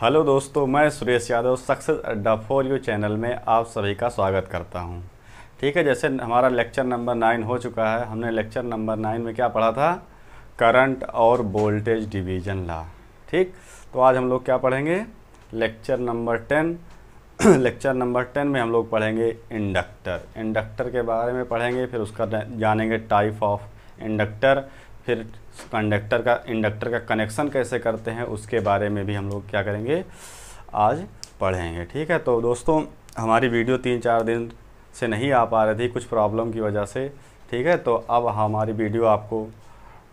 Hello दोस्तों, मैं Suresh Yadav success अड्डा फॉर यू चैनल में आप सभी का स्वागत करता हूं। ठीक है, जैसे हमारा लेक्चर नंबर 9 हो चुका है। हमने लेक्चर नंबर 9 में क्या पढ़ा था? करंट और वोल्टेज डिवीज़न लॉ। ठीक, तो आज हम लोग क्या पढ़ेंगे? लेक्चर नंबर 10 लेक्चर नंबर 10 में हम लोग पढ़ेंगे इंडक्टर के बारे में पढ़ेंगे, फिर उसका जानेंगे टाइप ऑफ इंडक्टर, फिर इंडक्टर का कनेक्शन कैसे करते हैं उसके बारे में भी हम लोग क्या करेंगे, आज पढ़ेंगे। ठीक है, तो दोस्तों हमारी वीडियो 3-4 दिन से नहीं आ पा रही थी कुछ प्रॉब्लम की वजह से। ठीक है, तो अब हमारी वीडियो आपको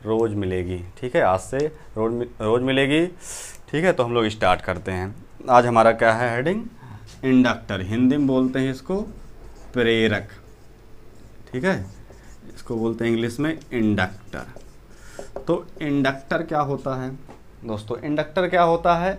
रोज़ मिलेगी। ठीक है, आज से रोज़ मिलेगी। ठीक है, तो हम लोग स्टार्ट करते हैं। आज हमारा क्या है हेडिंग? इंडक्टर। हिंदी में बोलते हैं इसको प्रेरक। ठीक है, इसको बोलते हैं इंग्लिश में इंडक्टर। तो इंडक्टर क्या होता है दोस्तों? इंडक्टर क्या होता है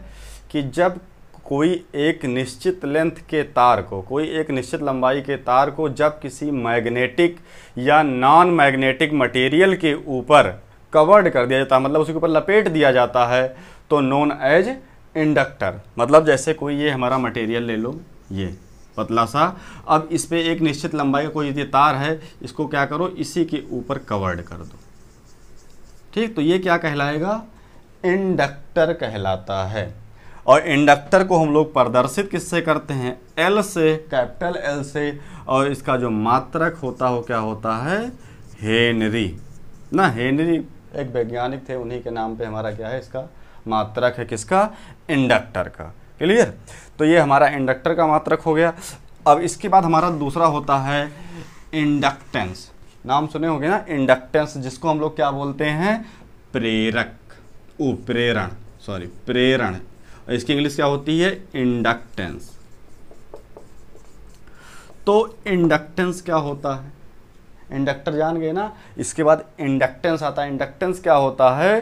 कि जब कोई एक निश्चित लेंथ के तार को, कोई एक निश्चित लंबाई के तार को जब किसी मैग्नेटिक या नॉन मैग्नेटिक मटेरियल के ऊपर कवर्ड कर दिया जाता है, मतलब उसके ऊपर लपेट दिया जाता है, तो नोन एज इंडक्टर। मतलब जैसे कोई ये हमारा मटेरियल ले लो, ये पतला सा, अब इस पे एक निश्चित लंबाई का कोई ये तार है, इसको क्या करो, इसी के ऊपर कवर्ड कर दो। ठीक, तो ये क्या कहलाएगा? इंडक्टर कहलाता है। और इंडक्टर को हम लोग प्रदर्शित किससे करते हैं? एल से, कैपिटल एल से। और इसका जो मात्रक होता हो क्या होता है? हेनरी ना। हेनरी एक वैज्ञानिक थे, उन्हीं के नाम पे हमारा क्या है, इसका मात्रक है। किसका? इंडक्टर का। क्लियर? तो ये हमारा इंडक्टर का मात्रक हो गया। अब इसके बाद हमारा दूसरा होता है इंडक्टेंस। नाम सुने होंगे ना, इंडक्टेंस, जिसको हम लोग क्या बोलते हैं? प्रेरक, प्रेरण। इसकी इंग्लिश क्या होती है? इंडक्टेंस। तो इंडक्टेंस क्या होता है? इंडक्टर जान गए ना। इसके बाद इंडक्टेंस आता है। इंडक्टेंस क्या होता है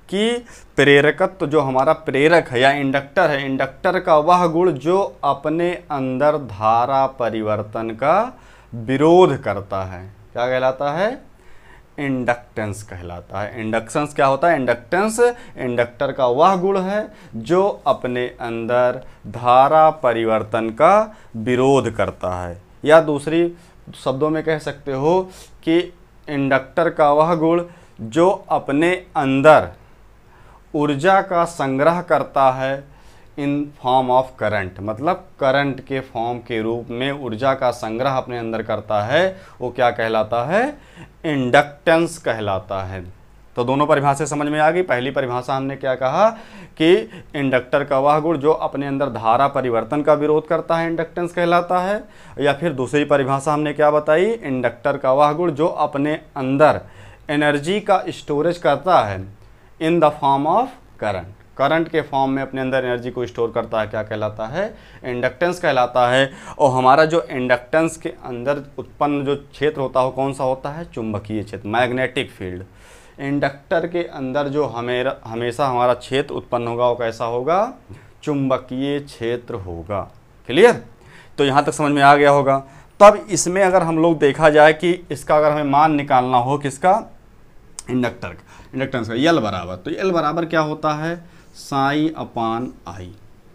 कि प्रेरकत्व, जो हमारा प्रेरक है या इंडक्टर है, इंडक्टर का वह गुण जो अपने अंदर धारा परिवर्तन का विरोध करता है, क्या कहलाता है? इंडक्टेंस कहलाता है। इंडक्शंस क्या होता है? इंडक्टेंस इंडक्टर का वह गुण है जो अपने अंदर धारा परिवर्तन का विरोध करता है, या दूसरी शब्दों में कह सकते हो कि इंडक्टर का वह गुण जो अपने अंदर ऊर्जा का संग्रह करता है इन फॉर्म ऑफ करंट, मतलब करंट के फॉर्म के रूप में ऊर्जा का संग्रह अपने अंदर करता है, वो क्या कहलाता है? इंडक्टेंस कहलाता है। तो दोनों परिभाषा समझ में आ गई। पहली परिभाषा हमने क्या कहा कि इंडक्टर का वह गुण जो अपने अंदर धारा परिवर्तन का विरोध करता है, इंडक्टेंस कहलाता है। या फिर दूसरी परिभाषा हमने क्या बताई? इंडक्टर का वह गुण जो अपने अंदर एनर्जी का स्टोरेज करता है in the form of current, current के फॉर्म में अपने अंदर एनर्जी को स्टोर करता है, क्या कहलाता है? इंडक्टेंस कहलाता है। और हमारा जो इंडक्टेंस के अंदर उत्पन्न जो क्षेत्र होता है, कौन सा होता है? चुंबकीय क्षेत्र, मैग्नेटिक फील्ड। इंडक्टर के अंदर जो हमेशा हमारा क्षेत्र उत्पन्न होगा वो कैसा होगा? चुंबकीय क्षेत्र होगा। क्लियर? तो यहाँ तक समझ में आ गया होगा। तब इसमें अगर हम लोग देखा जाए कि इसका अगर हमें मान निकालना हो, किसका? इंडक्टेंस का, यल बराबर, तो यल बराबर क्या होता है? साई अपान आई।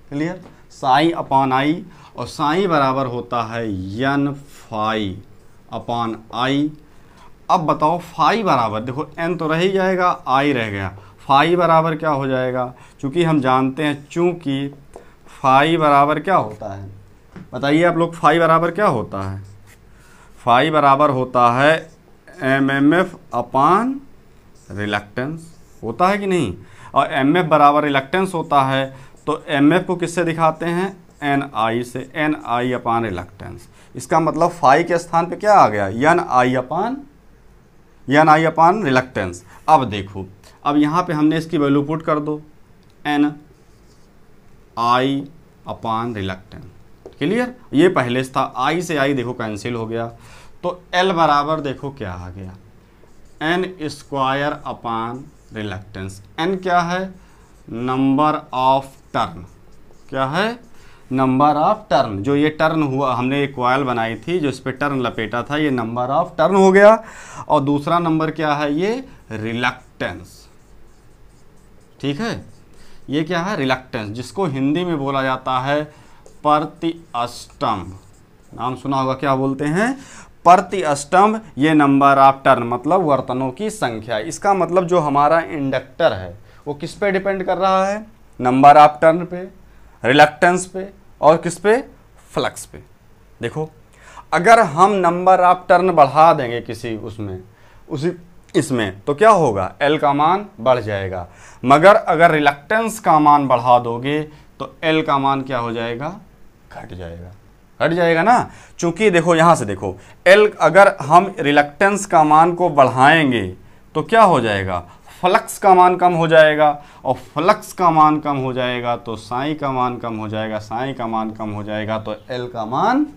क्लियर? साई अपान आई। और साई बराबर होता है यन फाई अपान आई। अब बताओ फाई बराबर, देखो एन तो रह ही जाएगा, आई रह गया, फाई बराबर क्या हो जाएगा? चूंकि हम जानते हैं, चूंकि फाई बराबर क्या होता है, बताइए आप लोग, फाई बराबर क्या होता है? फाई बराबर होता है एमएमएफ अपान रिलक्टेंस, होता है कि नहीं? और एम एफ बराबर रिलक्टेंस होता है, तो एम एफ को किससे दिखाते हैं? एन आई से, एन आई अपान रिलक्टेंस। इसका मतलब फाई के स्थान पे क्या आ गया? यन आई अपान रिलक्टेंस। अब देखो, अब यहाँ पे हमने इसकी वैल्यू पुट कर दो, एन आई अपान रिलक्टेंस। क्लियर? ये पहले से था, आई से आई देखो कैंसिल हो गया, तो एल बराबर देखो क्या आ गया? N square upon reluctance. एन क्या है? Number of turn. क्या है? Number of turn. जो ये टर्न हुआ, हमने एक कॉइल बनाई थी जो इस पे टर्न लपेटा था, ये नंबर ऑफ टर्न हो गया। और दूसरा नंबर क्या है? ये रिलक्टेंस। ठीक है, ये क्या है, रिलक्टेंस, जिसको हिंदी में बोला जाता है प्रतिअष्टम्भ। नाम सुना होगा, क्या बोलते हैं, प्रतिअष्टम्भ। ये नंबर ऑफ टर्न मतलब वर्तनों की संख्या। इसका मतलब जो हमारा इंडक्टर है वो किस पे डिपेंड कर रहा है, नंबर ऑफ टर्न पे, रिलक्टेंस पे और किस पे, फ्लक्स पे। देखो अगर हम नंबर ऑफ टर्न बढ़ा देंगे किसी उसमें उसी इसमें तो क्या होगा, एल का मान बढ़ जाएगा। मगर अगर रिलक्टेंस का मान बढ़ा दोगे तो एल का मान क्या हो जाएगा, घट जाएगा, हट जाएगा ना। चूंकि देखो यहाँ से देखो, एल अगर हम रिलक्टेंस का मान को बढ़ाएंगे तो क्या हो जाएगा, फ्लक्स का मान कम हो जाएगा, और फ्लक्स का मान कम हो जाएगा तो साई का मान कम हो जाएगा, साई का मान कम हो जाएगा तो एल का मान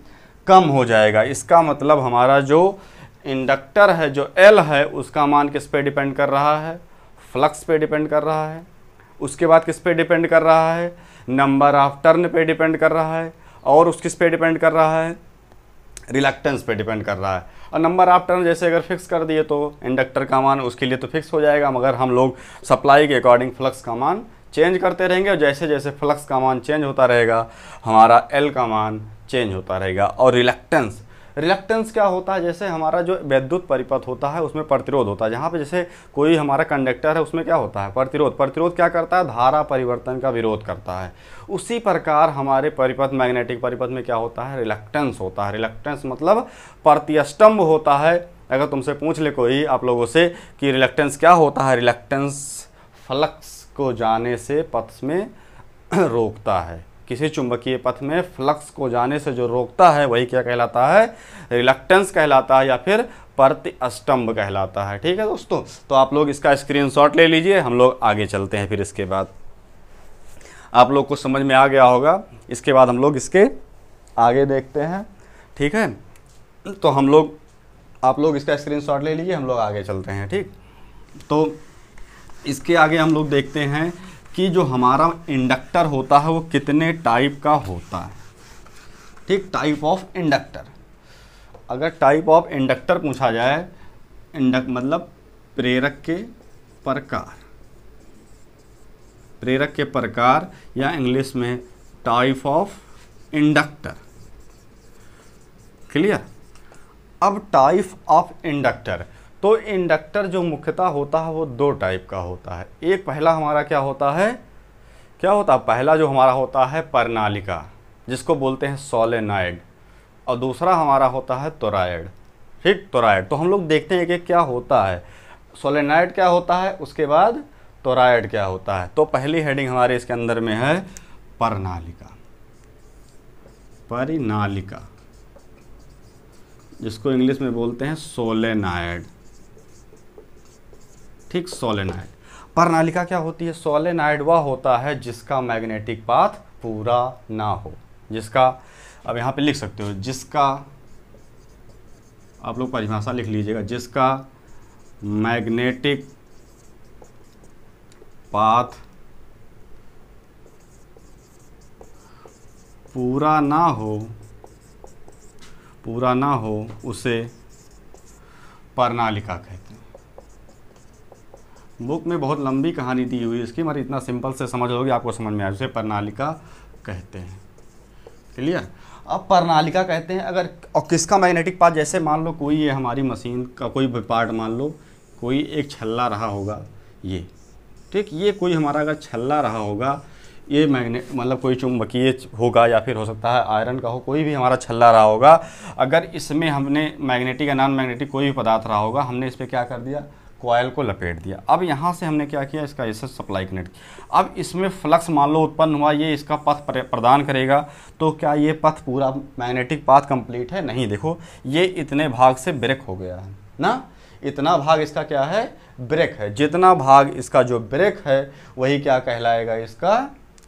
कम हो जाएगा। इसका मतलब हमारा जो इंडक्टर है, जो एल है, उसका मान किस पे डिपेंड कर रहा है, फ्लक्स पे डिपेंड कर रहा है। उसके बाद किस पे डिपेंड कर रहा है, नंबर ऑफ टर्न पे डिपेंड कर रहा है, और उस किस पे डिपेंड कर रहा है, रिलक्टेंस पे डिपेंड कर रहा है। और नंबर ऑफ टर्न जैसे अगर फिक्स कर दिए तो इंडक्टर का मान उसके लिए तो फिक्स हो जाएगा, मगर हम लोग सप्लाई के अकॉर्डिंग फ्लक्स का मान चेंज करते रहेंगे, और जैसे जैसे फ्लक्स का मान चेंज होता रहेगा हमारा एल का मान चेंज होता रहेगा। और रिलक्टेंस, रिलक्टेंस क्या होता है, जैसे हमारा जो विद्युत परिपथ होता है उसमें प्रतिरोध होता है। जहाँ पे जैसे कोई हमारा कंडक्टर है उसमें क्या होता है, प्रतिरोध। प्रतिरोध क्या करता है, धारा परिवर्तन का विरोध करता है। उसी प्रकार हमारे परिपथ, मैग्नेटिक परिपथ में क्या होता है, रिलक्टेंस होता है। रिलक्टेंस मतलब प्रतिअष्टम्भ होता है। अगर तुमसे पूछ ले कोई आप लोगों से कि रिलक्टेंस क्या होता है, रिलक्टेंस फ्लक्स को जाने से पथ में रोकता है। किसी चुंबकीय पथ में फ्लक्स को जाने से जो रोकता है वही क्या कहलाता है, रिलक्टेंस कहलाता है, या फिर प्रतिअष्टम्भ कहलाता है। ठीक है दोस्तों, तो आप लोग इसका स्क्रीनशॉट ले लीजिए, हम लोग आगे चलते हैं। फिर इसके बाद आप लोग को समझ में आ गया होगा, इसके बाद हम लोग इसके आगे देखते हैं। ठीक है, तो हम लोग, आप लोग इसका स्क्रीनशॉट ले लीजिए, हम लोग आगे चलते हैं। ठीक, तो इसके आगे हम लोग देखते हैं कि जो हमारा इंडक्टर होता है वो कितने टाइप का होता है। ठीक, टाइप ऑफ इंडक्टर। अगर टाइप ऑफ इंडक्टर पूछा जाए, मतलब प्रेरक के प्रकार, प्रेरक के प्रकार, या इंग्लिश में टाइप ऑफ इंडक्टर। क्लियर। अब टाइप ऑफ इंडक्टर, तो इंडक्टर जो मुख्यतः होता है वो दो टाइप का होता है। एक पहला हमारा क्या होता है, पहला जो हमारा होता है प्रणालिका, जिसको बोलते हैं सोलेनॉइड, और दूसरा हमारा होता है टोरॉयड। ठीक, टोरॉयड। तो हम लोग देखते हैं कि क्या होता है, सोलेनॉइड क्या होता है, उसके बाद टोरॉयड क्या होता है। तो पहली हेडिंग हमारे इसके अंदर में है प्रणालिका। परिनालिका, जिसको इंग्लिश में बोलते हैं सोलेनॉइड। ठीक, सोलेनॉइड। प्रणालिका क्या होती है, सोलेनॉइड वह होता है जिसका मैग्नेटिक पाथ पूरा ना हो, जिसका, अब यहाँ पे लिख सकते हो, जिसका, आप लोग परिभाषा लिख लीजिएगा, जिसका मैग्नेटिक पाथ पूरा ना हो उसे प्रणालिका कहते हैं। बुक में बहुत लंबी कहानी दी हुई है इसकी, मगर इतना सिंपल से समझ लोगे आपको समझ में आए, उसे प्रणालिका कहते हैं। क्लियर। अब प्रणालिका कहते हैं अगर, और किसका मैग्नेटिक पाथ, जैसे मान लो कोई ये हमारी मशीन का कोई भी पार्ट, मान लो कोई एक छल्ला रहा होगा ये। ठीक, ये कोई हमारा अगर छल्ला रहा होगा, ये मैग्नेट मतलब कोई चुंबकीय होगा, या फिर हो सकता है आयरन का हो, कोई भी हमारा छल्ला रहा होगा। अगर इसमें हमने मैग्नेटिक या नॉन मैग्नेटिक कोई भी पदार्थ रहा होगा, हमने इस पर क्या कर दिया, कॉयल को लपेट दिया। अब यहाँ से हमने क्या किया, इसका ऐसे सप्लाई कनेक्ट किया। अब इसमें फ्लक्स मान लो उत्पन्न हुआ, ये इसका पथ प्रदान करेगा। तो क्या ये पथ पूरा मैग्नेटिक पाथ कंप्लीट है, नहीं। देखो ये इतने भाग से ब्रेक हो गया है ना, इतना भाग इसका क्या है, ब्रेक है। जितना भाग इसका जो ब्रेक है वही क्या कहलाएगा, इसका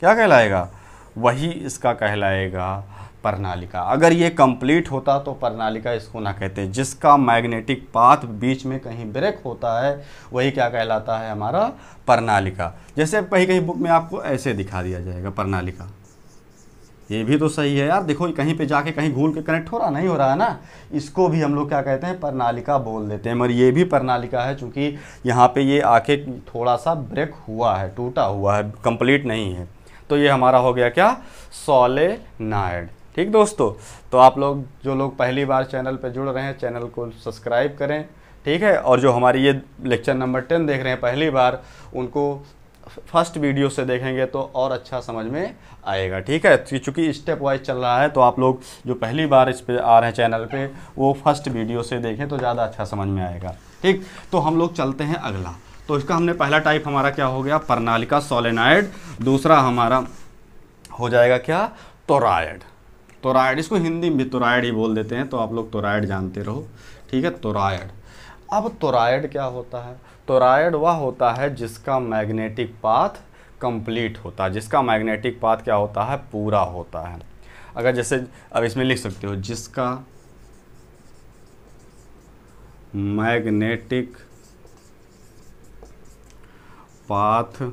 क्या कहलाएगा, वही इसका कहलाएगा प्रणालिका। अगर ये कंप्लीट होता तो प्रणालिका इसको ना कहते। जिसका मैग्नेटिक पाथ बीच में कहीं ब्रेक होता है वही क्या कहलाता है, हमारा प्रणालिका। जैसे कहीं कहीं बुक में आपको ऐसे दिखा दिया जाएगा प्रणालिका, ये भी तो सही है यार, देखो कहीं पे जाके कहीं घूल के कनेक्ट हो रहा नहीं हो रहा है ना, इसको भी हम लोग क्या कहते हैं, प्रणालिका बोल देते हैं। मगर ये भी प्रणालिका है, चूँकि यहाँ पे ये आके थोड़ा सा ब्रेक हुआ है, टूटा हुआ है, कंप्लीट नहीं है। तो ये हमारा हो गया क्या, सोलेनॉइड। ठीक दोस्तों, तो आप लोग जो लोग पहली बार चैनल पर जुड़ रहे हैं, चैनल को सब्सक्राइब करें, ठीक है। और जो हमारी ये लेक्चर नंबर 10 देख रहे हैं पहली बार, उनको फर्स्ट वीडियो से देखेंगे तो और अच्छा समझ में आएगा, ठीक है। चूँकि स्टेप वाइज चल रहा है, तो आप लोग जो पहली बार इस पे आ रहे हैं चैनल पे, वो फर्स्ट वीडियो से देखें तो ज़्यादा अच्छा समझ में आएगा, ठीक। तो हम लोग चलते हैं अगला। तो इसका हमने पहला टाइप हमारा क्या हो गया, प्रणालिका सोलेनॉइड। दूसरा हमारा हो जाएगा क्या, तोरॉयड। तोरॉयड, इसको हिंदी में भी तोरॉयड ही बोल देते हैं, तो आप लोग तोरॉयड जानते रहो, ठीक है। तोरॉयड, अब तोरॉयड क्या होता है, तोरॉयड वह होता है जिसका मैग्नेटिक पाथ कंप्लीट होता है, जिसका मैग्नेटिक पाथ क्या होता है, पूरा होता है। अगर जैसे अब इसमें लिख सकते हो, जिसका मैग्नेटिक पाथ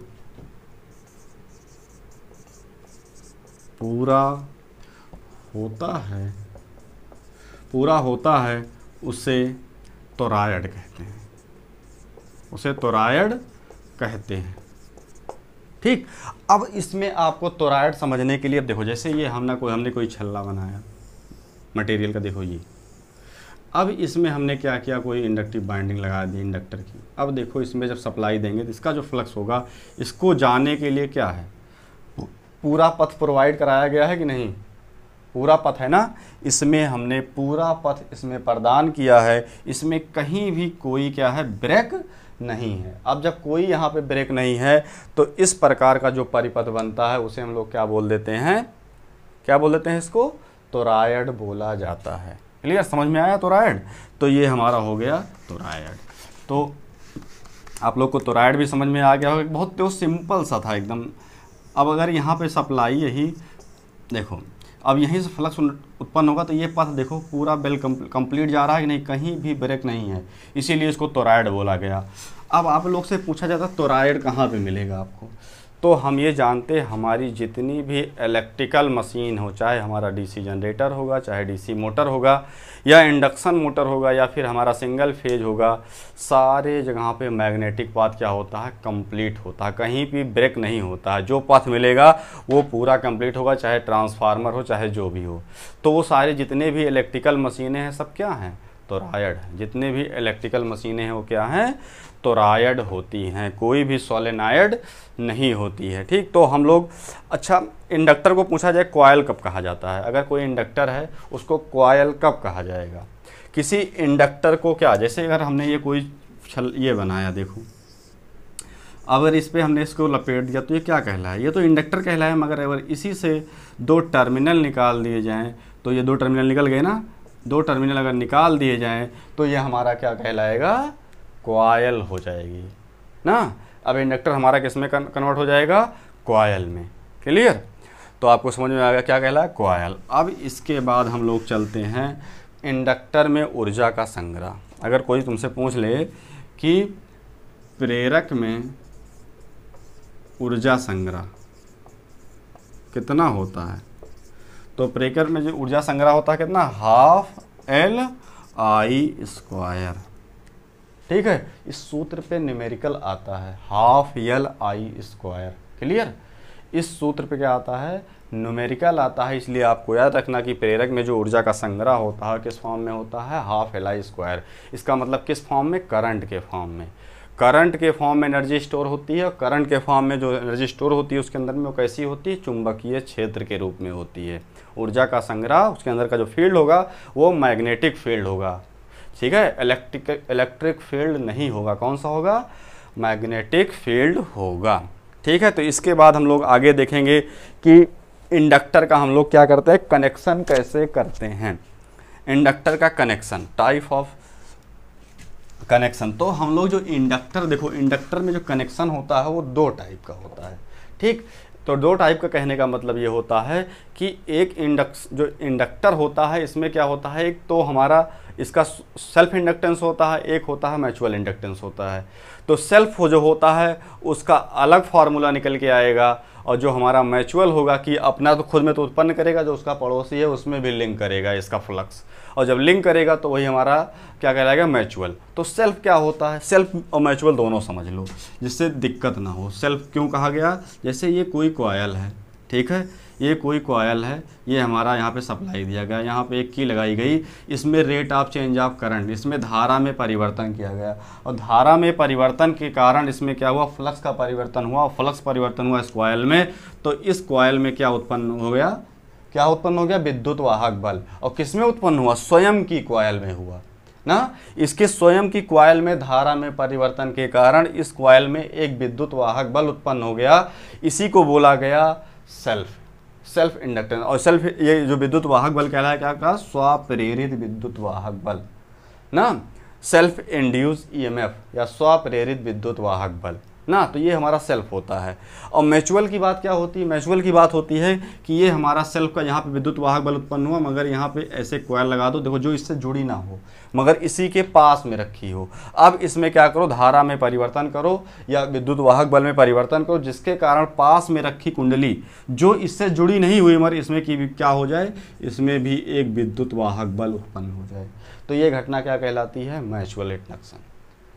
पूरा होता है, उसे तोरॉयड कहते हैं, उसे तोरॉयड कहते हैं, ठीक। अब इसमें आपको तोरॉयड समझने के लिए, अब देखो जैसे ये हमने कोई छल्ला बनाया मटेरियल का, देखो ये, अब इसमें हमने क्या किया, कोई इंडक्टिव बाइंडिंग लगा दी इंडक्टर की। अब देखो इसमें जब सप्लाई देंगे तो इसका जो फ्लक्स होगा, इसको जाने के लिए क्या है, पूरा पथ प्रोवाइड कराया गया है कि नहीं, पूरा पथ है ना, इसमें हमने पूरा पथ इसमें प्रदान किया है, इसमें कहीं भी कोई क्या है, ब्रेक नहीं है। अब जब कोई यहाँ पे ब्रेक नहीं है, तो इस प्रकार का जो परिपथ बनता है उसे हम लोग क्या बोल देते हैं, क्या बोल देते हैं, इसको तोरॉयड बोला जाता है। क्लियर, समझ में आया तोरॉयड। तो ये हमारा हो गया तोरॉयड। तो आप लोग को तोरॉयड भी समझ में आ गया होगा, बहुत तो सिंपल सा था एकदम। अब अगर यहाँ पे सप्लाई यही देखो, अब यहीं से फ्लक्स उत्पन्न होगा, तो ये पथ देखो पूरा बेल कंप्लीट जा रहा है कि नहीं, कहीं भी ब्रेक नहीं है, इसीलिए इसको तोरॉयड बोला गया। अब आप लोग से पूछा जाता है तोरॉयड कहाँ पे मिलेगा आपको, तो हम ये जानते हैं हमारी जितनी भी इलेक्ट्रिकल मशीन हो, चाहे हमारा डीसी जनरेटर होगा, चाहे डीसी मोटर होगा, या इंडक्शन मोटर होगा, या फिर हमारा सिंगल फेज होगा, सारे जगह पे मैग्नेटिक पाथ क्या होता है, कंप्लीट होता है, कहीं भी ब्रेक नहीं होता है। जो पाथ मिलेगा वो पूरा कंप्लीट होगा, चाहे ट्रांसफार्मर हो, चाहे जो भी हो। तो वो सारे जितने भी इलेक्ट्रिकल मशीनें हैं सब क्या हैं, तोरॉयड। जितने भी इलेक्ट्रिकल मशीनें हैं वो क्या हैं, तोरॉयड होती हैं, कोई भी सोलेनॉइड नहीं होती है, ठीक। तो हम लोग, अच्छा इंडक्टर को पूछा जाए कॉयल कब कहा जाता है, अगर कोई इंडक्टर है उसको कॉयल कब कहा जाएगा। किसी इंडक्टर को क्या, जैसे अगर हमने ये कोई ये बनाया, देखो अगर इस पर हमने इसको लपेट दिया तो ये क्या कहलाया, ये तो इंडक्टर कहलाया। मगर अगर इसी से दो टर्मिनल निकाल दिए जाएँ, तो ये दो टर्मिनल निकल गए ना, दो टर्मिनल अगर निकाल दिए जाएँ तो ये हमारा क्या कहलाएगा, कॉयल हो जाएगी ना। अब इंडक्टर हमारा किस में कन्वर्ट हो जाएगा, कॉयल में। क्लियर, तो आपको समझ में आएगा क्या कहला है, कॉयल। अब इसके बाद हम लोग चलते हैं इंडक्टर में ऊर्जा का संग्रह। अगर कोई तुमसे पूछ ले कि प्रेरक में ऊर्जा संग्रह कितना होता है, तो प्रेरक में जो ऊर्जा संग्रह होता है कितना, ½LI²। ठीक है, इस सूत्र पे न्यूमेरिकल आता है, ½ LI²। क्लियर, इस सूत्र पे क्या आता है, न्यूमेरिकल आता है। इसलिए आपको याद रखना कि प्रेरक में जो ऊर्जा का संग्रह होता है किस फॉर्म में होता है, ½ LI²। इसका मतलब किस फॉर्म में, करंट के फॉर्म में। करंट के फॉर्म में एनर्जी स्टोर होती है, और करंट के फॉर्म में जो एनर्जी स्टोर होती है उसके अंदर में वो कैसी होती है, चुंबकीय क्षेत्र के रूप में होती है। ऊर्जा का संग्रह, उसके अंदर का जो फील्ड होगा वो मैग्नेटिक फील्ड होगा, ठीक है, इलेक्ट्रिक फील्ड नहीं होगा। कौन सा होगा, मैग्नेटिक फील्ड होगा। ठीक है, तो इसके बाद हम लोग आगे देखेंगे कि इंडक्टर का हम लोग क्या करते हैं, कनेक्शन कैसे करते हैं। इंडक्टर का कनेक्शन, टाइप ऑफ कनेक्शन। तो हम लोग जो इंडक्टर, देखो इंडक्टर में जो कनेक्शन होता है वो दो टाइप का होता है, ठीक। तो दो टाइप का कहने का मतलब ये होता है कि एक जो इंडक्टर होता है इसमें क्या होता है, एक तो हमारा इसका सेल्फ इंडक्टेंस होता है, एक होता है म्यूचुअल इंडक्टेंस होता है। तो सेल्फ जो होता है उसका अलग फार्मूला निकल के आएगा, और जो हमारा म्यूचुअल होगा कि अपना तो खुद में तो उत्पन्न करेगा, जो उसका पड़ोसी है उसमें भी लिंक करेगा इसका फ्लक्स, और जब लिंक करेगा तो वही हमारा क्या कहलाएगा, म्यूचुअल। तो सेल्फ क्या होता है, सेल्फ और म्यूचुअल दोनों समझ लो जिससे दिक्कत ना हो। सेल्फ क्यों कहा गया, जैसे ये कोई कॉयल है, ठीक है, ये कोई कॉयल है, ये हमारा यहाँ पे सप्लाई दिया गया, यहाँ पे एक की लगाई गई, इसमें rate of change of current, इसमें धारा में परिवर्तन किया गया, और धारा में परिवर्तन के कारण इसमें क्या हुआ, फ्लक्स का परिवर्तन हुआ, और फ्लक्स परिवर्तन हुआ इस कॉयल में, तो इस कॉयल में क्या उत्पन्न हो गया, क्या उत्पन्न हो गया, विद्युत वाहक बल। और किस में उत्पन्न हुआ, स्वयं की कॉयल में हुआ ना, इसके स्वयं की कॉयल में धारा में परिवर्तन के कारण इस कॉयल में एक विद्युत वाहक बल उत्पन्न हो गया, इसी को बोला गया सेल्फ इंडक्टेंस। और सेल्फ, ये जो विद्युत वाहक बल कहलाया, क्या कहा, स्वप्रेरित विद्युत वाहक बल ना, सेल्फ इंड्यूस ईएमएफ या स्वप्रेरित विद्युत वाहक बल ना, तो ये हमारा सेल्फ होता है। और म्यूचुअल की बात क्या होती है, म्यूचुअल की बात होती है कि ये हमारा सेल्फ का यहाँ पे विद्युत वाहक बल उत्पन्न हुआ, मगर यहाँ पे ऐसे कॉइल लगा दो, देखो, जो इससे जुड़ी ना हो मगर इसी के पास में रखी हो। अब इसमें क्या करो, धारा में परिवर्तन करो या विद्युत वाहक बल में परिवर्तन करो, जिसके कारण पास में रखी कुंडली जो इससे जुड़ी नहीं हुई मगर इसमें की क्या हो जाए, इसमें भी एक विद्युत वाहक बल उत्पन्न हो जाए। तो ये घटना क्या कहलाती है, म्यूचुअल इंडक्शन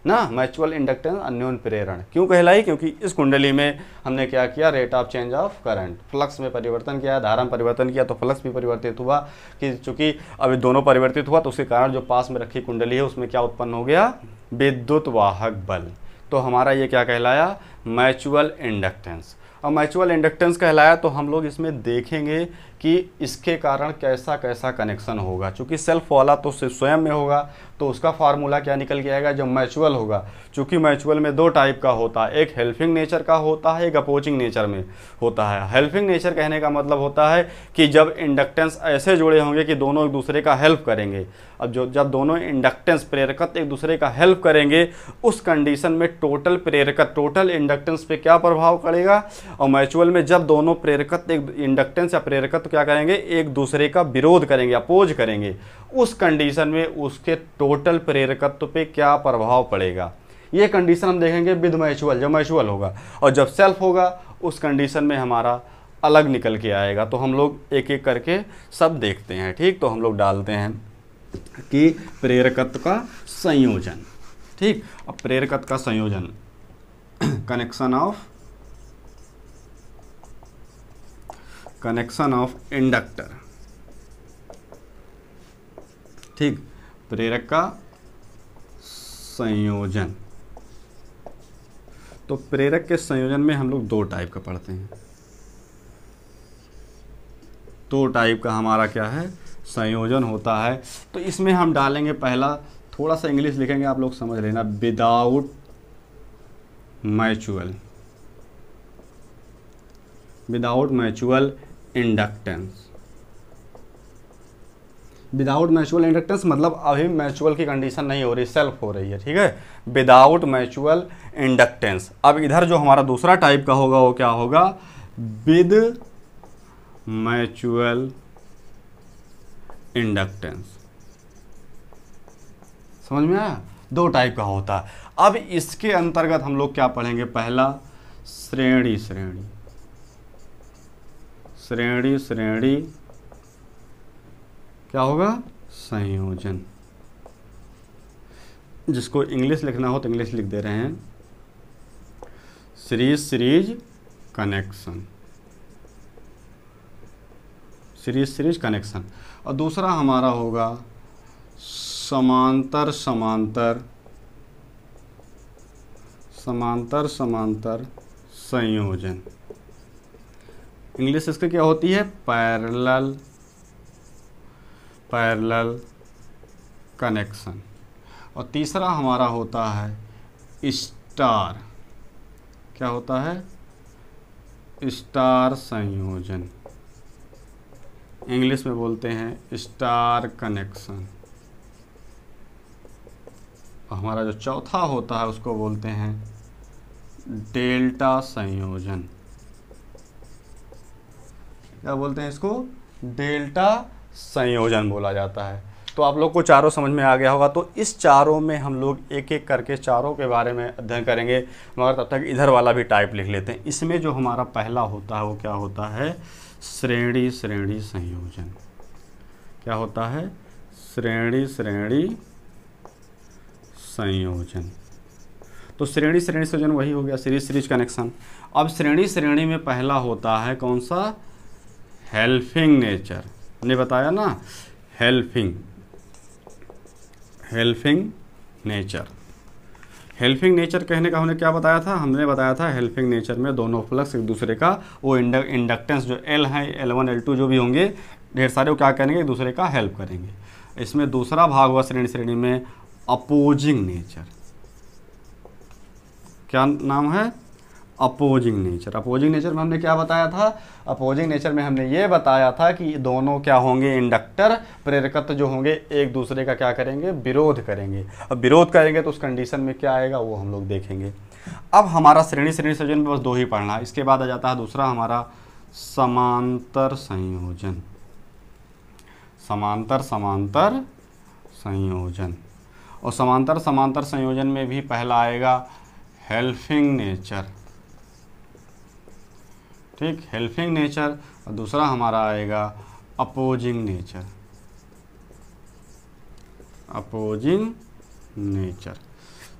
ना, म्यूचुअल इंडक्टेंस अन्योन्य प्रेरण क्यों कहलाई, क्योंकि इस कुंडली में हमने क्या किया, rate of change of current, flux में परिवर्तन किया, धारा में परिवर्तन किया, तो फ्लक्स भी परिवर्तित हुआ कि चूंकि अभी दोनों परिवर्तित हुआ तो उसके कारण जो पास में रखी कुंडली है उसमें क्या उत्पन्न हो गया, विद्युत वाहक बल। तो हमारा ये क्या कहलाया, म्यूचुअल इंडक्टेंस। और म्यूचुअल इंडक्टेंस कहलाया तो हम लोग इसमें देखेंगे कि इसके कारण कैसा कैसा कनेक्शन होगा। चूंकि सेल्फ वाला तो स्वयं में होगा तो उसका फार्मूला क्या निकल के आएगा, जो म्यूचुअल होगा, चूंकि म्यूचुअल में दो टाइप का होता है, एक हेल्पिंग नेचर का होता है, एक अपोजिंग नेचर में होता है। हेल्पिंग नेचर कहने का मतलब होता है कि जब इंडक्टेंस ऐसे जुड़े होंगे कि दोनों एक दूसरे का हेल्प करेंगे। अब जब दोनों इंडक्टेंस प्रेरकत्व एक दूसरे का हेल्प करेंगे, उस कंडीशन में टोटल प्रेरकत्व, टोटल इंडक्टेंस पे क्या प्रभाव पड़ेगा। और म्यूचुअल में जब दोनों प्रेरकत्व, एक इंडक्टेंस या प्रेरकत्व क्या करेंगे, एक दूसरे का विरोध करेंगे, अपोज करेंगे, उस कंडीशन में उसके टोटल प्रेरकत्व पे क्या प्रभाव पड़ेगा, ये कंडीशन हम देखेंगे विद म्यूचुअल, जब म्यूचुअल होगा। और जब सेल्फ होगा उस कंडीशन में हमारा अलग निकल के आएगा। तो हम लोग एक एक करके सब देखते हैं, ठीक। तो हम लोग डालते हैं कि प्रेरकत्व का संयोजन, ठीक। अब प्रेरकत्व का संयोजन, कनेक्शन ऑफ इंडक्टर, ठीक, प्रेरक का संयोजन। तो प्रेरक के संयोजन में हम लोग दो टाइप का पढ़ते हैं, दो टाइप का हमारा क्या है, संयोजन होता है। तो इसमें हम डालेंगे, पहला थोड़ा सा इंग्लिश लिखेंगे, आप लोग समझ लेना, without mutual inductance. Without mutual inductance मतलब अभी म्यूचुअल की कंडीशन नहीं हो रही, सेल्फ हो रही है, ठीक है, विदाउट म्यूचुअल इंडक्टेंस। अब इधर जो हमारा दूसरा टाइप का होगा वो क्या होगा, विद म्यूचुअल इंडक्टेंस। समझ में आया, दो टाइप का होता है। अब इसके अंतर्गत हम लोग क्या पढ़ेंगे, पहला श्रेणी क्या होगा, संयोजन। जिसको इंग्लिश लिखना हो तो इंग्लिश लिख दे रहे हैं, सीरीज कनेक्शन। और दूसरा हमारा होगा समांतर संयोजन। इंग्लिश इसके क्या होती है, पैरेलल कनेक्शन। और तीसरा हमारा होता है स्टार, क्या होता है, स्टार संयोजन। इंग्लिश में बोलते हैं स्टार कनेक्शन। और हमारा जो चौथा होता है उसको बोलते हैं डेल्टा संयोजन। क्या बोलते हैं इसको, डेल्टा संयोजन बोला जाता है। तो आप लोग को चारों समझ में आ गया होगा। तो इस चारों में हम लोग एक एक करके चारों के बारे में अध्ययन करेंगे, मगर तब तक इधर वाला भी टाइप लिख लेते हैं। इसमें जो हमारा पहला होता है वो क्या होता है, श्रेणी श्रेणी संयोजन। क्या होता है, श्रेणी श्रेणी संयोजन। तो श्रेणी श्रेणी संयोजन वही हो गया, सीरीज सीरीज कनेक्शन। अब श्रेणी श्रेणी में पहला होता है कौन सा, हेल्पिंग नेचर। हमने बताया ना, हेल्पिंग नेचर। हेल्पिंग नेचर कहने का हमने क्या बताया था, हमने बताया था हेल्पिंग नेचर में दोनों फ्लक्स एक दूसरे का वो इंडक्टेंस जो L है, L1 L2 जो भी होंगे ढेर सारे, वो क्या करेंगे, एक दूसरे का हेल्प करेंगे। इसमें दूसरा भाग हुआ श्रेणी श्रेणी में अपोजिंग नेचर। क्या नाम है, अपोजिंग नेचर। अपोजिंग नेचर में हमने क्या बताया था, अपोजिंग नेचर में हमने ये बताया था कि दोनों क्या होंगे, इंडक्टर प्रेरकत्व जो होंगे एक दूसरे का क्या करेंगे, विरोध करेंगे। अब विरोध करेंगे तो उस कंडीशन में क्या आएगा वो हम लोग देखेंगे। अब हमारा श्रेणी श्रेणी संयोजन में बस दो ही पढ़ना है। इसके बाद आ जाता है दूसरा हमारा समांतर संयोजन। समांतर संयोजन। और समांतर संयोजन में भी पहला आएगा हेल्पिंग नेचर, ठीक, हेल्पिंग नेचर। और दूसरा हमारा आएगा अपोजिंग नेचर, अपोजिंग नेचर।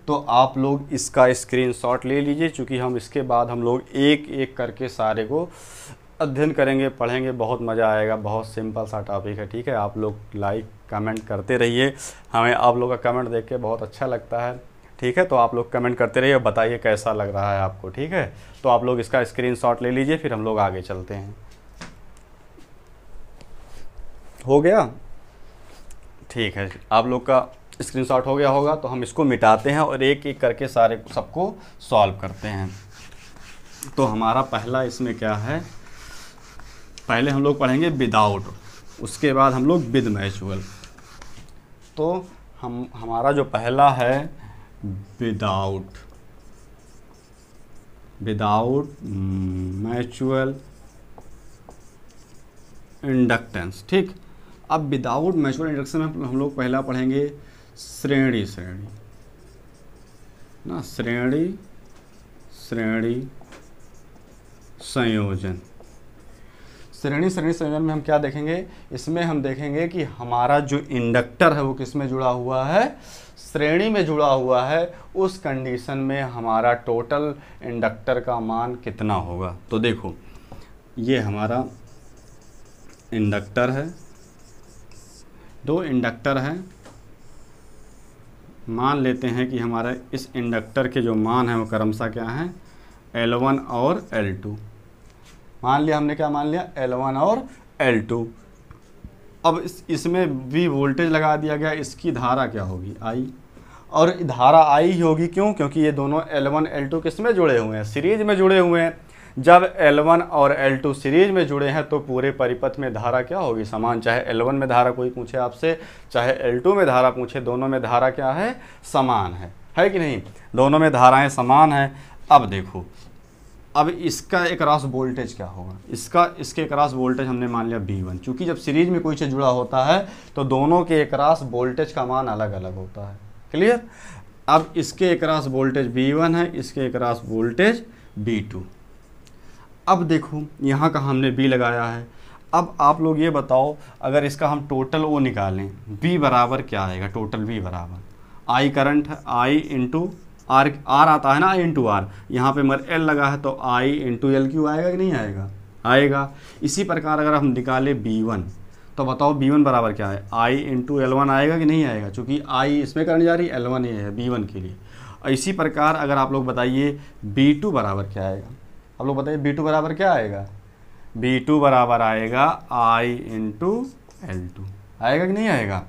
तो आप लोग इसका स्क्रीनशॉट ले लीजिए, क्योंकि हम इसके बाद हम लोग एक एक करके सारे को अध्ययन करेंगे, पढ़ेंगे, बहुत मज़ा आएगा। बहुत सिंपल सा टॉपिक है, ठीक है। आप लोग लाइक कमेंट करते रहिए, हमें आप लोग का कमेंट देख के बहुत अच्छा लगता है, ठीक है। तो आप लोग कमेंट करते रहिए और बताइए कैसा लग रहा है आपको, ठीक है। तो आप लोग इसका स्क्रीनशॉट ले लीजिए, फिर हम लोग आगे चलते हैं। हो गया, ठीक है। आप लोग का स्क्रीनशॉट हो गया होगा, तो हम इसको मिटाते हैं और एक एक करके सारे सबको सॉल्व करते हैं। तो हमारा पहला इसमें क्या है, पहले हम लोग पढ़ेंगे विदाउट, उसके बाद हम लोग विद म्यूचुअल। तो हमारा जो पहला है विदाउट म्यूचुअल इंडक्टेंस, ठीक। अब विदाउट म्यूचुअल इंडक्शन में हम लोग पहला पढ़ेंगे श्रेणी श्रेणी ना, श्रेणी श्रेणी संयोजन। श्रेणी श्रेणी संयोजन में हम क्या देखेंगे, इसमें हम देखेंगे कि हमारा जो इंडक्टर है वो किस में जुड़ा हुआ है, श्रेणी में जुड़ा हुआ है। उस कंडीशन में हमारा टोटल इंडक्टर का मान कितना होगा। तो देखो ये हमारा इंडक्टर है, दो इंडक्टर है। मान लेते हैं कि हमारा इस इंडक्टर के जो मान है वो क्रमशः क्या है, L1 और L2। मान लिया हमने, क्या मान लिया, L1 और L2। अब इसमें भी वोल्टेज लगा दिया गया, इसकी धारा क्या होगी, I। और धारा I ही होगी, क्यों, क्योंकि ये दोनों L1 L2 किस में जुड़े हुए हैं, सीरीज में जुड़े हुए हैं। जब L1 और L2 सीरीज में जुड़े हैं तो पूरे परिपथ में धारा क्या होगी, समान। चाहे L1 में धारा कोई पूछे आपसे, चाहे L2 में धारा पूछे, दोनों में धारा क्या है, समान है कि नहीं, दोनों में धाराएं समान हैं। अब देखो, अब इसका एकरास वोल्टेज क्या होगा, इसके एकरास वोल्टेज हमने मान लिया V1। चूँकि जब सीरीज में कोई चीज़ जुड़ा होता है तो दोनों के एकरास वोल्टेज का मान अलग अलग होता है, क्लियर। अब इसके एकरास वोल्टेज V1 है, इसके एकरास वोल्टेज V2। अब देखो यहाँ का हमने B लगाया है। अब आप लोग ये बताओ, अगर इसका हम टोटल वो निकालें, V बराबर क्या आएगा, टोटल V बराबर I करंट है, I इंटू R आता है ना, I इंटू R। यहाँ पे मगर L लगा है तो I इंटू LQ आएगा कि नहीं आएगा, आएगा। इसी प्रकार अगर हम निकालें B1, तो बताओ B1 बराबर क्या है, I इंटू L1 आएगा कि नहीं आएगा, चूँकि I इसमें करने जा रही है, L1 ये है B1 के लिए। और इसी प्रकार अगर आप लोग बताइए B2 बराबर क्या आएगा, आप लोग बताइए B2 बराबर क्या आएगा, B2 बराबर आएगा I इंटू L2, आएगा कि नहीं आएगा।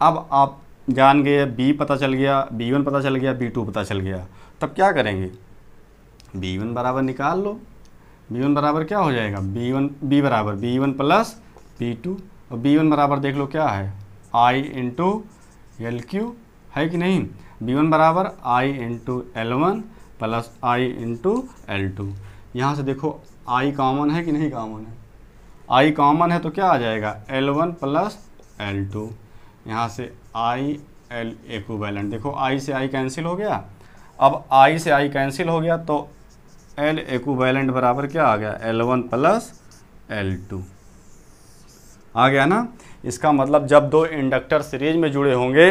अब आप जान गए, B पता चल गया, B1 पता चल गया, B2 पता चल गया, तब क्या करेंगे, B1 बराबर निकाल लो। B1 बराबर क्या हो जाएगा, B बराबर B1 प्लस B2। और B1 बराबर देख लो क्या है, I इंटू LQ, है कि नहीं। B1 बराबर I into L1 plus I into L2। यहाँ से देखो I कॉमन है कि नहीं कॉमन है, I कॉमन है तो क्या आ जाएगा, L1 प्लस L2। यहाँ से आई एल इक्विवेलेंट, देखो आई से आई कैंसिल हो गया, अब आई से आई कैंसिल हो गया तो एल इक्विवेलेंट बराबर क्या आ गया, L1 प्लस L2 आ गया ना। इसका मतलब जब दो इंडक्टर सीरीज में जुड़े होंगे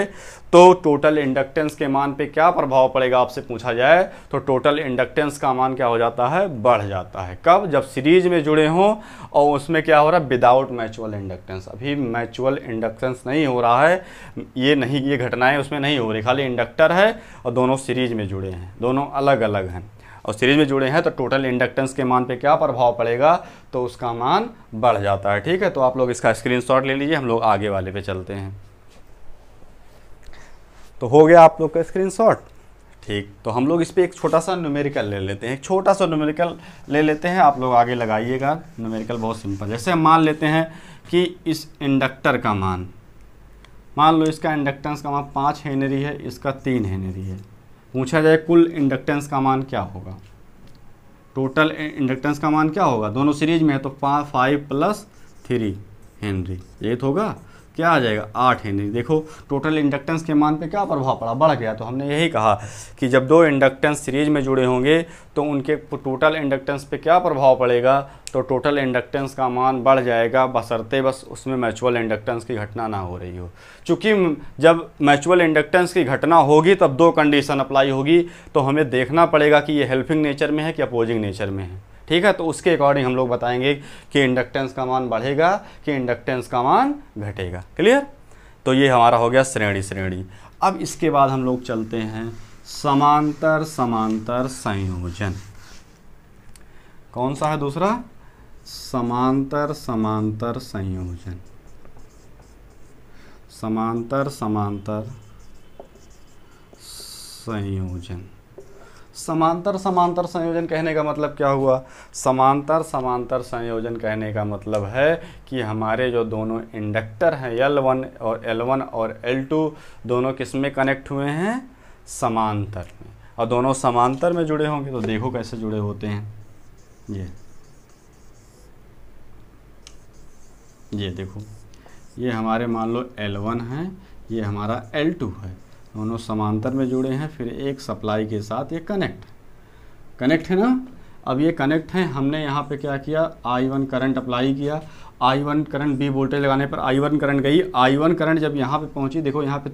तो टोटल इंडक्टेंस के मान पे क्या प्रभाव पड़ेगा आपसे पूछा जाए तो टोटल इंडक्टेंस का मान क्या हो जाता है, बढ़ जाता है। कब, जब सीरीज में जुड़े हों और उसमें क्या हो रहा है, विदाउट म्यूचुअल इंडक्टेंस। अभी म्यूचुअल इंडक्टेंस नहीं हो रहा है, ये घटनाएं उसमें नहीं हो रही, खाली इंडक्टर है और दोनों सीरीज में जुड़े हैं, दोनों अलग अलग हैं और सीरीज में जुड़े हैं तो टोटल इंडक्टेंस के मान पे क्या प्रभाव पड़ेगा, तो उसका मान बढ़ जाता है। ठीक है, तो आप लोग इसका स्क्रीनशॉट ले लीजिए, हम लोग आगे वाले पे चलते हैं। तो हो गया आप लोग का स्क्रीनशॉट। ठीक, तो हम लोग इस पे एक छोटा सा न्यूमेरिकल ले लेते हैं, एक छोटा सा न्यूमेरिकल ले लेते हैं, आप लोग आगे लगाइएगा। न्यूमेरिकल बहुत सिंपल, जैसे हम मान लेते हैं कि इस इंडक्टर का मान, मान लो इसका इंडक्टेंस का मान 5 हेनरी है, इसका 3 हेनरी है। पूछा जाए कुल इंडक्टेंस का मान क्या होगा, टोटल इंडक्टेंस का मान क्या होगा, दोनों सीरीज में है तो 5 प्लस 3 हेनरी, ये तो होगा, क्या आ जाएगा 8 हेनरी। देखो टोटल इंडक्टेंस के मान पे क्या प्रभाव पड़ा, बढ़ गया। तो हमने यही कहा कि जब दो इंडक्टेंस सीरीज में जुड़े होंगे तो उनके टोटल इंडक्टेंस पे क्या प्रभाव पड़ेगा, तो टोटल इंडक्टेंस का मान बढ़ जाएगा, बशर्ते बस उसमें म्यूचुअल इंडक्टेंस की घटना ना हो रही हो। चूँकि जब म्यूचुअल इंडक्टेंस की घटना होगी तब दो कंडीशन अप्लाई होगी, तो हमें देखना पड़ेगा कि ये हेल्पिंग नेचर में है कि अपोजिंग नेचर में है। ठीक है, तो उसके अकॉर्डिंग हम लोग बताएंगे कि इंडक्टेंस का मान बढ़ेगा कि इंडक्टेंस का मान घटेगा। क्लियर, तो ये हमारा हो गया श्रेणी। अब इसके बाद हम लोग चलते हैं समांतर समांतर संयोजन। कौन सा है दूसरा, समांतर समांतर संयोजन। समांतर समांतर संयोजन, समांतर समांतर संयोजन कहने का मतलब क्या हुआ, समांतर समांतर संयोजन कहने का मतलब है कि हमारे जो दोनों इंडक्टर हैं L1 और L2 दोनों किस में कनेक्ट हुए हैं, समांतर में, और दोनों समांतर में जुड़े होंगे। तो देखो कैसे जुड़े होते हैं, ये देखो, ये हमारे मान लो L1 है, ये हमारा L2 है, दोनों समांतर में जुड़े हैं, फिर एक सप्लाई के साथ ये कनेक्ट है ना। अब ये कनेक्ट है, हमने यहाँ पे क्या किया, I1 करंट अप्लाई किया, I1 करंट B वोल्टेज लगाने पर I1 करंट गई, I1 करंट जब यहाँ पे पहुँची, देखो यहाँ पे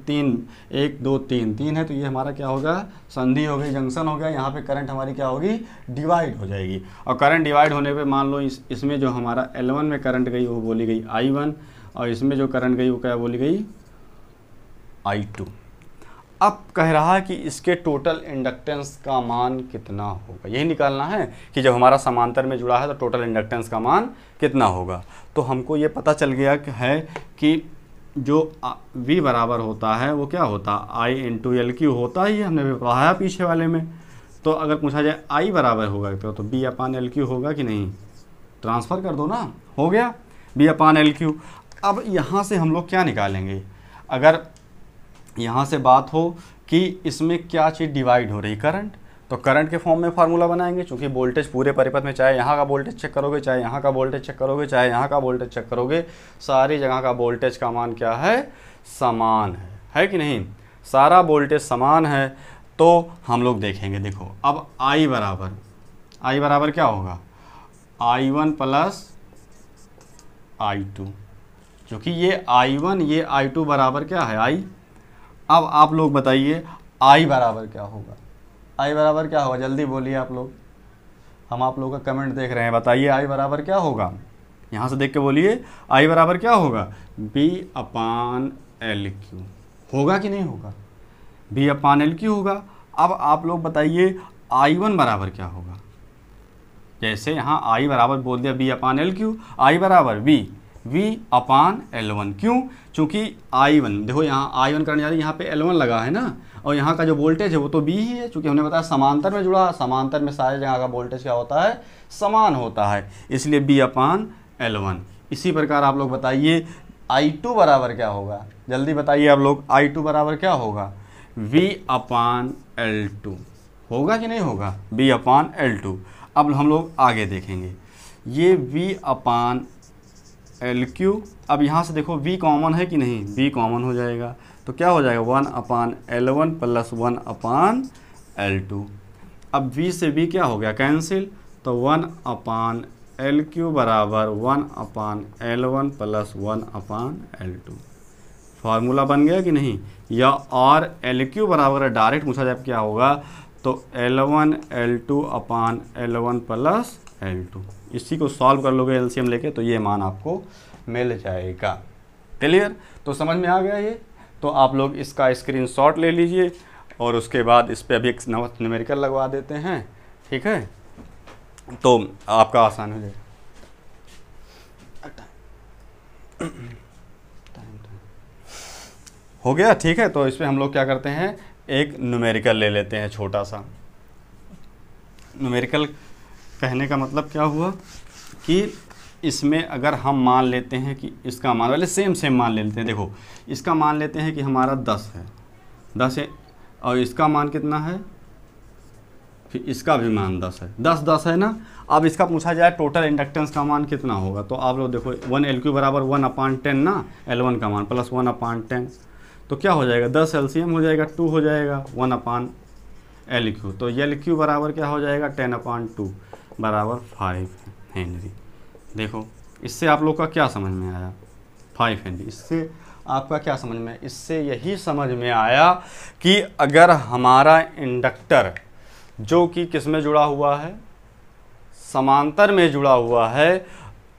1 2 3 है, तो ये हमारा क्या होगा, संधि हो गई, जंक्शन हो गया, यहाँ पे करंट हमारी क्या होगी, डिवाइड हो जाएगी। और करंट डिवाइड होने पे मान लो इसमें जो हमारा L1 में करंट गई वो बोली गई I1, और इसमें जो करंट गई वो क्या बोली गई, I2। अब कह रहा है कि इसके टोटल इंडक्टेंस का मान कितना होगा, यही निकालना है कि जब हमारा समांतर में जुड़ा है तो टोटल इंडक्टेंस का मान कितना होगा। तो हमको ये पता चल गया कि जो V बराबर होता है वो क्या होता है, I इंटू LQ होता ही है, हमने भी पढ़ाया पीछे वाले में। तो अगर पूछा जाए I बराबर होगा तो B अपान LQ होगा कि नहीं, ट्रांसफ़र कर दो ना, हो गया B अपान LQ। अब यहाँ से हम लोग क्या निकालेंगे, अगर यहाँ से बात हो कि इसमें क्या चीज़ डिवाइड हो रही, करंट, तो करंट के फॉर्म में फार्मूला बनाएंगे, क्योंकि वोल्टेज पूरे परिपथ में, चाहे यहाँ का वोल्टेज चेक करोगे, चाहे यहाँ का वोल्टेज चेक करोगे, चाहे यहाँ का वोल्टेज चेक करोगे, सारी जगह का वोल्टेज का मान क्या है, समान है कि नहीं, सारा वोल्टेज समान है। तो हम लोग देखेंगे, देखो अब I बराबर क्या होगा, I1 प्लस I2, क्योंकि ये I1 ये I2 बराबर क्या है, I। अब आप लोग बताइए I बराबर क्या होगा, I बराबर क्या होगा, जल्दी बोलिए आप लोग, हम आप लोगों का कमेंट देख रहे हैं, बताइए I बराबर क्या होगा, यहाँ से देख के बोलिए I बराबर क्या होगा, B अपान LQ होगा कि नहीं होगा, B अपान LQ होगा। अब आप लोग बताइए I1 बराबर क्या होगा, जैसे यहाँ I बराबर बोल दिया B अपान LQ, I बराबर V अपान L1, क्यों, चूँकि I1 देखो यहाँ I1 करने जा रही है, यहाँ पे L1 लगा है ना, और यहाँ का जो वोल्टेज है वो तो B ही है, चूँकि हमने बताया समांतर में जुड़ा, समांतर में सारे जगह का वोल्टेज क्या होता है, समान होता है, इसलिए B अपान L1। इसी प्रकार आप लोग बताइए I2 बराबर क्या होगा, जल्दी बताइए आप लोग, I2 बराबर क्या होगा, V अपान L2 होगा कि नहीं होगा, B अपान L2। अब हम लोग आगे देखेंगे, ये V अपान LQ। अब यहाँ से देखो V कॉमन है कि नहीं, V कॉमन हो जाएगा, तो क्या हो जाएगा 1/L1 + 1/L2। अब V से V क्या हो गया कैंसिल, तो 1/LQ बराबर 1/L1 + 1/L2। फार्मूला बन गया कि नहीं। या और LQ बराबर डायरेक्ट पूछा जाए क्या होगा, तो L1 L2/L1 + L2। इसी को सॉल्व कर लोगे एलसीएम लेके, तो ये मान आपको मिल जाएगा। क्लियर, तो समझ में आ गया ये। तो आप लोग इसका स्क्रीनशॉट ले लीजिए और उसके बाद इस पर अभी एक न्यूमेरिकल लगवा देते हैं, ठीक है, तो आपका आसान हो जाएगा। हो गया, ठीक है। तो इसमें हम लोग क्या करते हैं, एक न्यूमेरिकल ले लेते हैं छोटा सा। न्यूमेरिकल कहने का मतलब क्या हुआ कि इसमें अगर हम मान लेते हैं कि इसका मान, पहले सेम मान ले लेते हैं। देखो इसका मान लेते हैं कि हमारा 10 है, 10 है, और इसका मान कितना है, फिर इसका भी मान 10 है, 10 है ना। अब इसका पूछा जाए टोटल इंडक्टेंस का मान कितना होगा, तो आप लोग देखो 1LQ बराबर 1/10 ना, L1 का मान प्लस 1/10, तो क्या हो जाएगा 10 LCM हो जाएगा, 2 हो जाएगा 1/LQ। तो LQ बराबर क्या हो जाएगा 10/2 बराबर 5 हेनरी। देखो इससे आप लोग का क्या समझ में आया, 5 हेनरी। इससे आपका क्या समझ में, इससे यही समझ में आया कि अगर हमारा इंडक्टर जो कि किस में जुड़ा हुआ है, समांतर में जुड़ा हुआ है,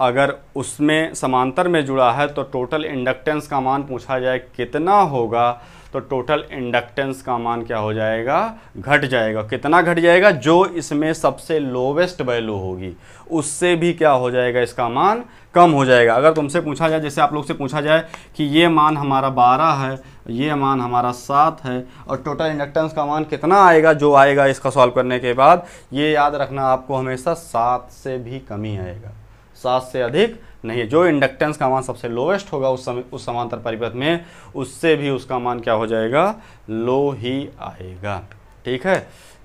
अगर उसमें समांतर में जुड़ा है तो टोटल इंडक्टेंस का मान पूछा जाए कितना होगा, तो टोटल इंडक्टेंस का मान क्या हो जाएगा, घट जाएगा। कितना घट जाएगा, जो इसमें सबसे लोवेस्ट वैल्यू होगी उससे भी क्या हो जाएगा, इसका मान कम हो जाएगा। अगर तुमसे पूछा जाए, जैसे आप लोग से पूछा जाए कि ये मान हमारा 12 है, ये मान हमारा 7 है, और टोटल इंडक्टेंस का मान कितना आएगा, जो आएगा इसका सॉल्व करने के बाद, ये याद रखना आपको हमेशा 7 से भी कम ही आएगा, 7 से अधिक नहीं। जो इंडक्टेंस का मान सबसे लोवेस्ट होगा उस समांतर परिपथ में, उससे भी उसका मान क्या हो जाएगा, लो ही आएगा। ठीक है,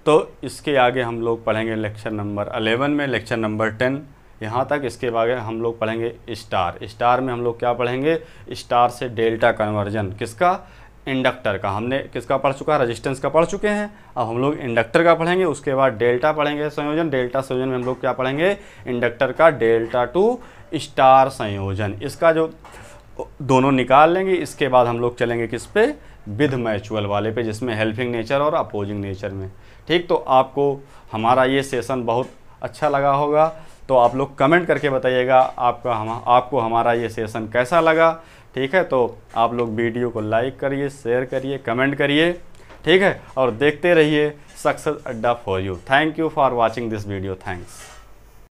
तो इसके आगे हम लोग पढ़ेंगे लेक्चर नंबर 11 में, लेक्चर नंबर 10 यहाँ तक। इसके बाद हम लोग पढ़ेंगे स्टार में हम लोग क्या पढ़ेंगे, स्टार से डेल्टा कन्वर्जन, किसका, इंडक्टर का। हमने किसका पढ़ चुका है, रेजिस्टेंस का पढ़ चुके हैं। अब हम लोग इंडक्टर का पढ़ेंगे, उसके बाद डेल्टा पढ़ेंगे संयोजन। डेल्टा संयोजन में हम लोग क्या पढ़ेंगे, इंडक्टर का डेल्टा टू स्टार संयोजन। इसका जो दोनों निकाल लेंगे, इसके बाद हम लोग चलेंगे किस पे, विद म्यूचुअल वाले पे, जिसमें हेल्पिंग नेचर और अपोजिंग नेचर में। ठीक, तो आपको हमारा ये सेशन बहुत अच्छा लगा होगा, तो आप लोग कमेंट करके बताइएगा आपको हमारा ये सेशन कैसा लगा। ठीक है, तो आप लोग वीडियो को लाइक करिए, शेयर करिए, कमेंट करिए। ठीक है, और देखते रहिए सक्सेस अड्डा for you. Thank you for watching this video. Thanks.